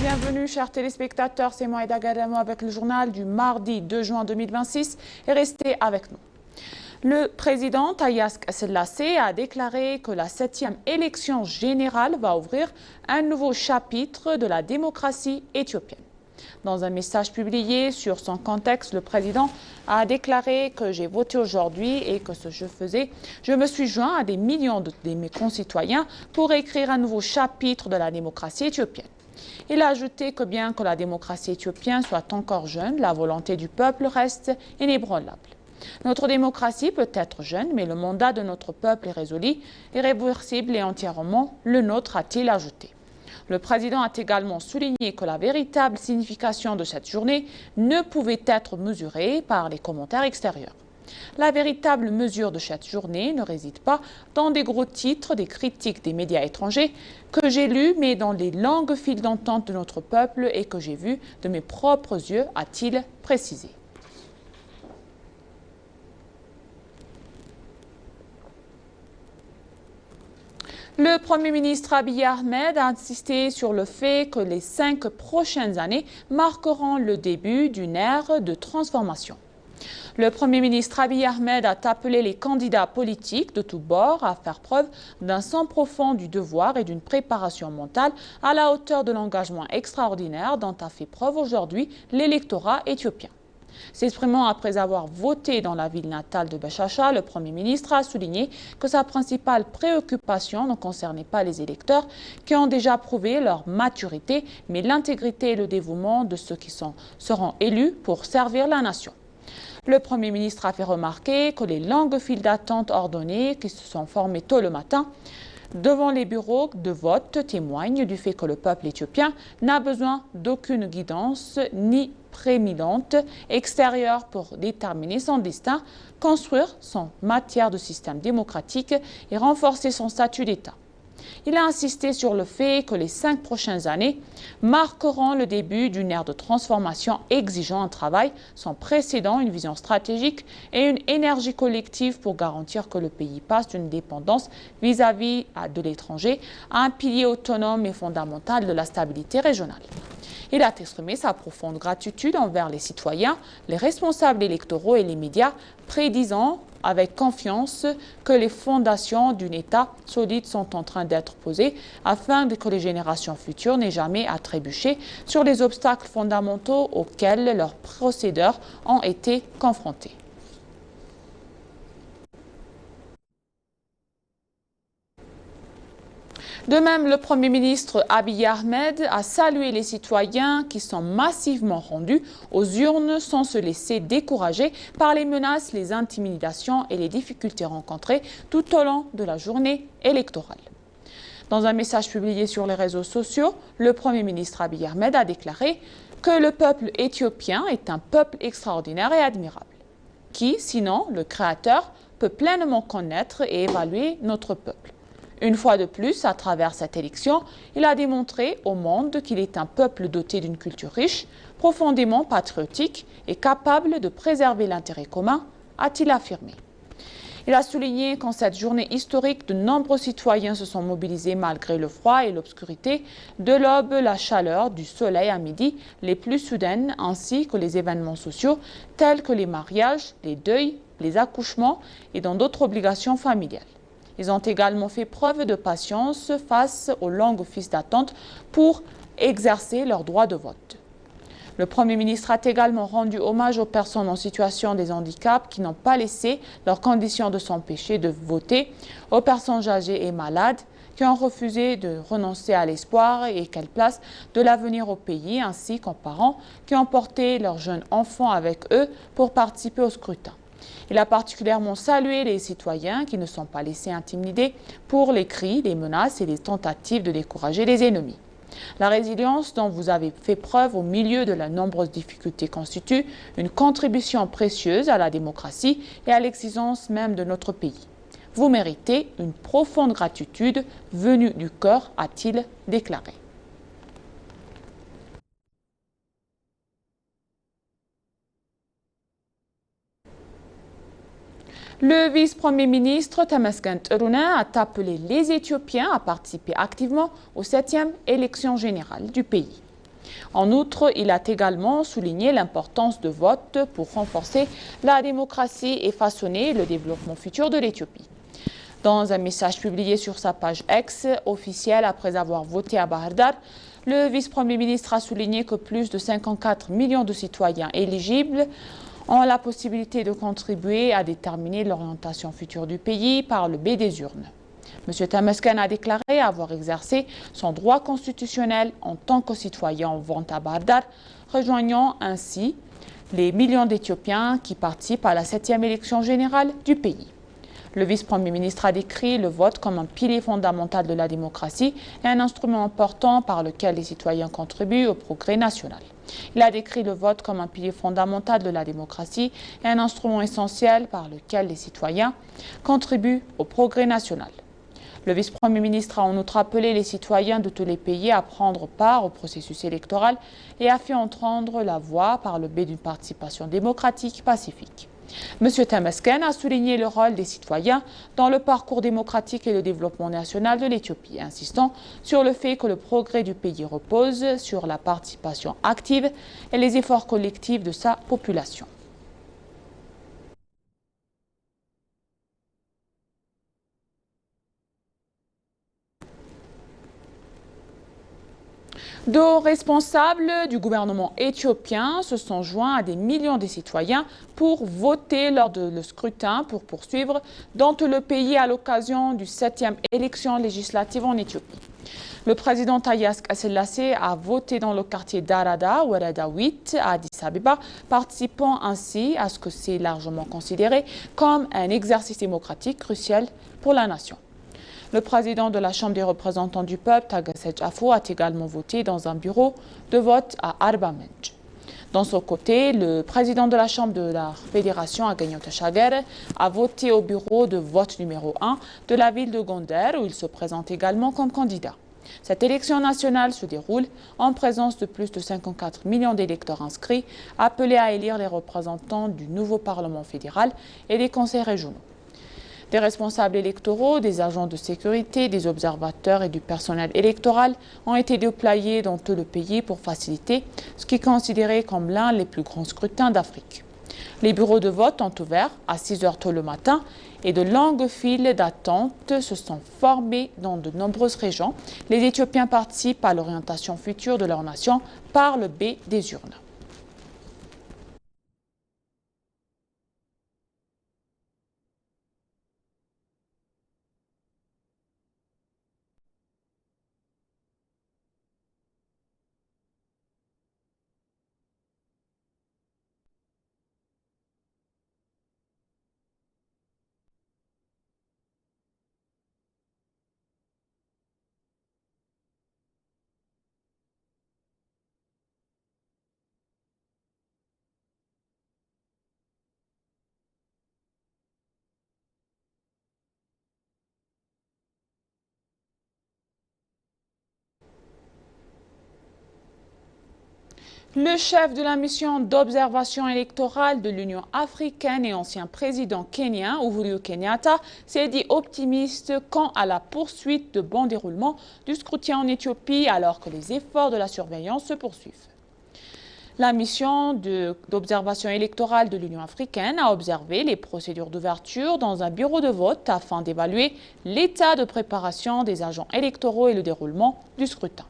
bienvenue chers téléspectateurs, c'est moi Aïda Gadamo avec le journal du mardi 2 juin 2026 et restez avec nous. Le président Taye Selassie a déclaré que la 7e élection générale va ouvrir un nouveau chapitre de la démocratie éthiopienne. Dans un message publié sur son contexte, le président a déclaré que j'ai voté aujourd'hui et que ce que je faisais, je me suis joint à des millions de mes concitoyens pour écrire un nouveau chapitre de la démocratie éthiopienne. Il a ajouté que bien que la démocratie éthiopienne soit encore jeune, la volonté du peuple reste inébranlable. Notre démocratie peut être jeune, mais le mandat de notre peuple est résolu, irréversible et entièrement le nôtre, a-t-il ajouté. Le président a également souligné que la véritable signification de cette journée ne pouvait être mesurée par les commentaires extérieurs. La véritable mesure de cette journée ne réside pas dans des gros titres, des critiques des médias étrangers que j'ai lus, mais dans les longues files d'entente de notre peuple et que j'ai vues de mes propres yeux, a-t-il précisé. Le Premier ministre Abiy Ahmed a insisté sur le fait que les 5 prochaines années marqueront le début d'une ère de transformation. Le Premier ministre Abiy Ahmed a appelé les candidats politiques de tous bords à faire preuve d'un sens profond du devoir et d'une préparation mentale à la hauteur de l'engagement extraordinaire dont a fait preuve aujourd'hui l'électorat éthiopien. S'exprimant après avoir voté dans la ville natale de Bachasha, le Premier ministre a souligné que sa principale préoccupation ne concernait pas les électeurs qui ont déjà prouvé leur maturité, mais l'intégrité et le dévouement de ceux qui seront élus pour servir la nation. Le Premier ministre a fait remarquer que les longues files d'attente ordonnées qui se sont formées tôt le matin devant les bureaux de vote témoignent du fait que le peuple éthiopien n'a besoin d'aucune guidance ni prééminente extérieure pour déterminer son destin, construire son matière de système démocratique et renforcer son statut d'État. Il a insisté sur le fait que les 5 prochaines années marqueront le début d'une ère de transformation exigeant un travail sans précédent, une vision stratégique et une énergie collective pour garantir que le pays passe d'une dépendance vis-à-vis de l'étranger à un pilier autonome et fondamental de la stabilité régionale. Il a exprimé sa profonde gratitude envers les citoyens, les responsables électoraux et les médias, prédisant avec confiance que les fondations d'un État solide sont en train d'être posées afin que les générations futures n'aient jamais à trébucher sur les obstacles fondamentaux auxquels leurs procédeurs ont été confrontés. De même, le Premier ministre Abiy Ahmed a salué les citoyens qui sont massivement rendus aux urnes sans se laisser décourager par les menaces, les intimidations et les difficultés rencontrées tout au long de la journée électorale. Dans un message publié sur les réseaux sociaux, le Premier ministre Abiy Ahmed a déclaré que le peuple éthiopien est un peuple extraordinaire et admirable, qui, sinon le Créateur, peut pleinement connaître et évaluer notre peuple. Une fois de plus, à travers cette élection, il a démontré au monde qu'il est un peuple doté d'une culture riche, profondément patriotique et capable de préserver l'intérêt commun, a-t-il affirmé. Il a souligné qu'en cette journée historique, de nombreux citoyens se sont mobilisés malgré le froid et l'obscurité, de l'aube, la chaleur, du soleil à midi, les pluies soudaines, ainsi que les événements sociaux tels que les mariages, les deuils, les accouchements et dans d'autres obligations familiales. Ils ont également fait preuve de patience face aux longues files d'attente pour exercer leur droit de vote. Le Premier ministre a également rendu hommage aux personnes en situation de handicap qui n'ont pas laissé leurs conditions de s'empêcher de voter, aux personnes âgées et malades qui ont refusé de renoncer à l'espoir et quelle place de l'avenir au pays, ainsi qu'aux parents qui ont porté leurs jeunes enfants avec eux pour participer au scrutin. Il a particulièrement salué les citoyens qui ne sont pas laissés intimider pour les cris, les menaces et les tentatives de décourager les ennemis. La résilience dont vous avez fait preuve au milieu de la nombreuses difficultés constitue une contribution précieuse à la démocratie et à l'existence même de notre pays. Vous méritez une profonde gratitude venue du cœur, a-t-il déclaré. Le vice-premier ministre Temesgen Terunen a appelé les Éthiopiens à participer activement aux 7e élections générales du pays. En outre, il a également souligné l'importance de vote pour renforcer la démocratie et façonner le développement futur de l'Éthiopie. Dans un message publié sur sa page X officielle après avoir voté à Bahir Dar, le vice-premier ministre a souligné que plus de 54 millions de citoyens éligibles ont la possibilité de contribuer à déterminer l'orientation future du pays par le biais des urnes. M. Temesken a déclaré avoir exercé son droit constitutionnel en tant que citoyen en vente à Bahir Dar, rejoignant ainsi les millions d'Éthiopiens qui participent à la 7e élection générale du pays. Le vice-premier ministre a décrit le vote comme un pilier fondamental de la démocratie et un instrument important par lequel les citoyens contribuent au progrès national. Il a décrit le vote comme un pilier fondamental de la démocratie et un instrument essentiel par lequel les citoyens contribuent au progrès national. Le vice-premier ministre a en outre appelé les citoyens de tous les pays à prendre part au processus électoral et a fait entendre la voix par le biais d'une participation démocratique pacifique. M. Temesken a souligné le rôle des citoyens dans le parcours démocratique et le développement national de l'Éthiopie, insistant sur le fait que le progrès du pays repose sur la participation active et les efforts collectifs de sa population. De hauts responsables du gouvernement éthiopien se sont joints à des millions de citoyens pour voter lors de le scrutin pour poursuivre dans tout le pays à l'occasion du 7e élection législative en Éthiopie. Le président Haïlé Selassie a voté dans le quartier d'Arada, Wereda 8, à Addis Abeba, participant ainsi à ce que c'est largement considéré comme un exercice démocratique crucial pour la nation. Le président de la Chambre des représentants du peuple, Tagesset Afo, a également voté dans un bureau de vote à Arba Minch. Dans son côté, le président de la Chambre de la Fédération, Agenyo Teshagere, a voté au bureau de vote numéro 1 de la ville de Gonder, où il se présente également comme candidat. Cette élection nationale se déroule en présence de plus de 54 millions d'électeurs inscrits, appelés à élire les représentants du nouveau Parlement fédéral et des conseils régionaux. Des responsables électoraux, des agents de sécurité, des observateurs et du personnel électoral ont été déployés dans tout le pays pour faciliter ce qui est considéré comme l'un des plus grands scrutins d'Afrique. Les bureaux de vote ont ouvert à 6 heures tôt le matin et de longues files d'attente se sont formées dans de nombreuses régions. Les Éthiopiens participent à l'orientation future de leur nation par le biais des urnes. Le chef de la mission d'observation électorale de l'Union africaine et ancien président kenyan, Uhuru Kenyatta, s'est dit optimiste quant à la poursuite de bon déroulement du scrutin en Éthiopie alors que les efforts de la surveillance se poursuivent. La mission d'observation électorale de l'Union africaine a observé les procédures d'ouverture dans un bureau de vote afin d'évaluer l'état de préparation des agents électoraux et le déroulement du scrutin.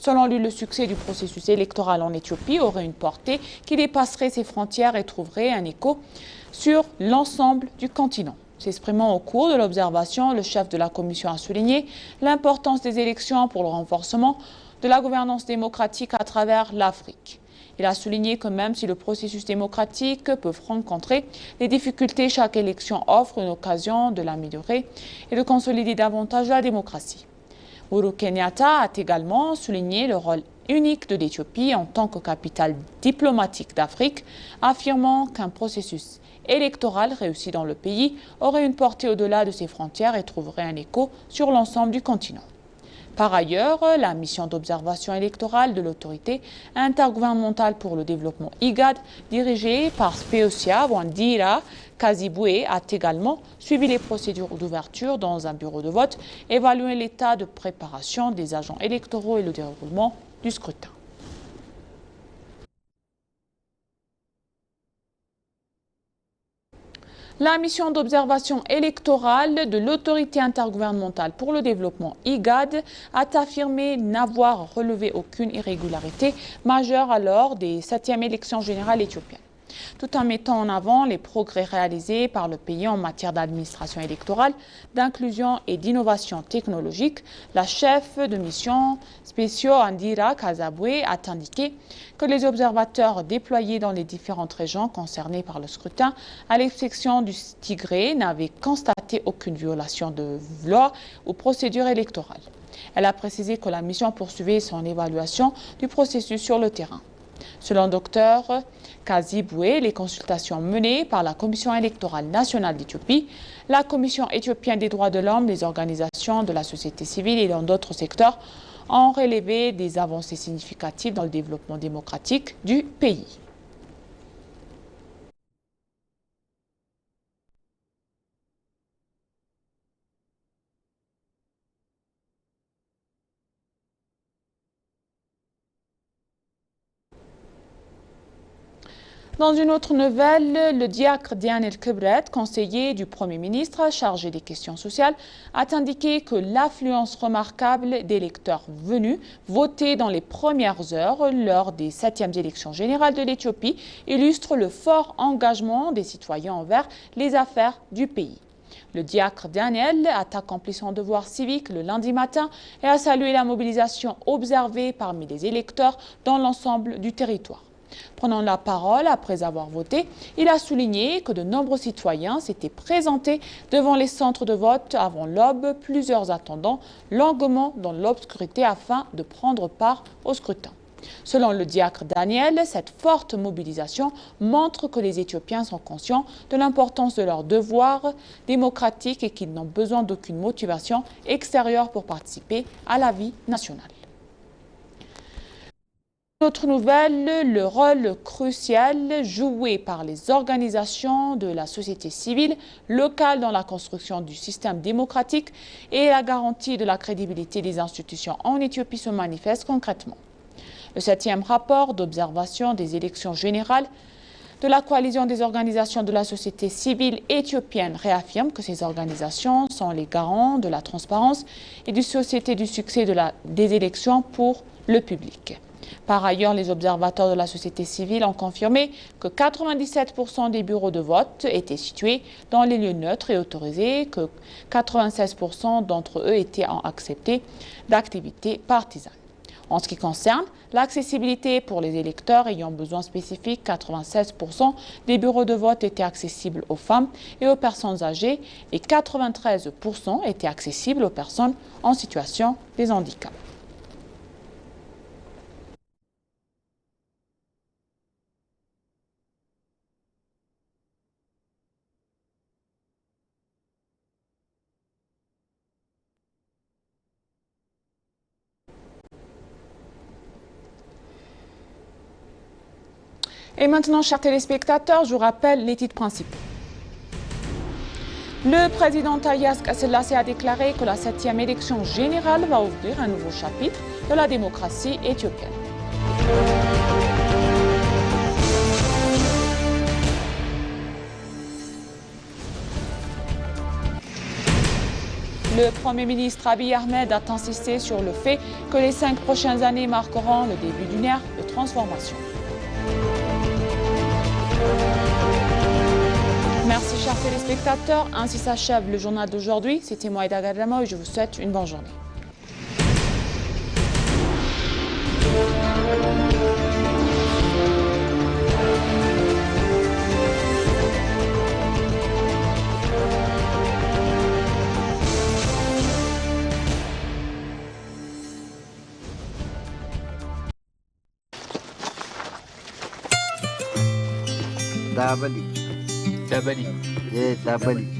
Selon lui, le succès du processus électoral en Éthiopie aurait une portée qui dépasserait ses frontières et trouverait un écho sur l'ensemble du continent. S'exprimant au cours de l'observation, le chef de la commission a souligné l'importance des élections pour le renforcement de la gouvernance démocratique à travers l'Afrique. Il a souligné que même si le processus démocratique peut rencontrer des difficultés, chaque élection offre une occasion de l'améliorer et de consolider davantage la démocratie. Uhuru Kenyatta a également souligné le rôle unique de l'Éthiopie en tant que capitale diplomatique d'Afrique, affirmant qu'un processus électoral réussi dans le pays aurait une portée au-delà de ses frontières et trouverait un écho sur l'ensemble du continent. Par ailleurs, la mission d'observation électorale de l'autorité intergouvernementale pour le développement IGAD, dirigée par Speosia Wandira Kaziboué, a également suivi les procédures d'ouverture dans un bureau de vote, évalué l'état de préparation des agents électoraux et le déroulement du scrutin. La mission d'observation électorale de l'autorité intergouvernementale pour le développement IGAD a affirmé n'avoir relevé aucune irrégularité majeure lors des 7e élections générales éthiopiennes, tout en mettant en avant les progrès réalisés par le pays en matière d'administration électorale, d'inclusion et d'innovation technologique. La chef de mission spéciaux Andira Kazabwe a indiqué que les observateurs déployés dans les différentes régions concernées par le scrutin, à l'exception du Tigré, n'avaient constaté aucune violation de loi ou procédure électorale. Elle a précisé que la mission poursuivait son évaluation du processus sur le terrain. Selon Dr Kazibwe, les consultations menées par la Commission électorale nationale d'Éthiopie, la Commission éthiopienne des droits de l'homme, les organisations de la société civile et dans d'autres secteurs ont relevé des avancées significatives dans le développement démocratique du pays. Dans une autre nouvelle, le diacre Diane El-Kebret, conseiller du Premier ministre chargé des questions sociales, a indiqué que l'affluence remarquable d'électeurs venus voter dans les premières heures lors des 7e élections générales de l'Éthiopie illustre le fort engagement des citoyens envers les affaires du pays. Le diacre Daniel a accompli son devoir civique le lundi matin et a salué la mobilisation observée parmi les électeurs dans l'ensemble du territoire. Prenant la parole après avoir voté, il a souligné que de nombreux citoyens s'étaient présentés devant les centres de vote avant l'aube, plusieurs attendant longuement dans l'obscurité afin de prendre part au scrutin. Selon le diacre Daniel, cette forte mobilisation montre que les Éthiopiens sont conscients de l'importance de leur devoir démocratique et qu'ils n'ont besoin d'aucune motivation extérieure pour participer à la vie nationale. Autre nouvelle, le rôle crucial joué par les organisations de la société civile locale dans la construction du système démocratique et la garantie de la crédibilité des institutions en Éthiopie se manifeste concrètement. Le 7e rapport d'observation des élections générales de la coalition des organisations de la société civile éthiopienne réaffirme que ces organisations sont les garants de la transparence et du succès des élections pour le public. Par ailleurs, les observateurs de la société civile ont confirmé que 97% des bureaux de vote étaient situés dans les lieux neutres et autorisés, que 96% d'entre eux étaient acceptés d'activités partisanes. En ce qui concerne l'accessibilité pour les électeurs ayant besoin spécifique, 96% des bureaux de vote étaient accessibles aux femmes et aux personnes âgées et 93% étaient accessibles aux personnes en situation de handicap. Et maintenant, chers téléspectateurs, je vous rappelle les titres principaux. Le président Haïlé Selassie a déclaré que la 7e élection générale va ouvrir un nouveau chapitre de la démocratie éthiopienne. Le Premier ministre Abiy Ahmed a insisté sur le fait que les 5 prochaines années marqueront le début d'une ère de transformation. Merci chers téléspectateurs, ainsi s'achève le journal d'aujourd'hui. C'était moi Aïda Gadamo et je vous souhaite une bonne journée. Dabali. Dabali. Yeah, Dabali.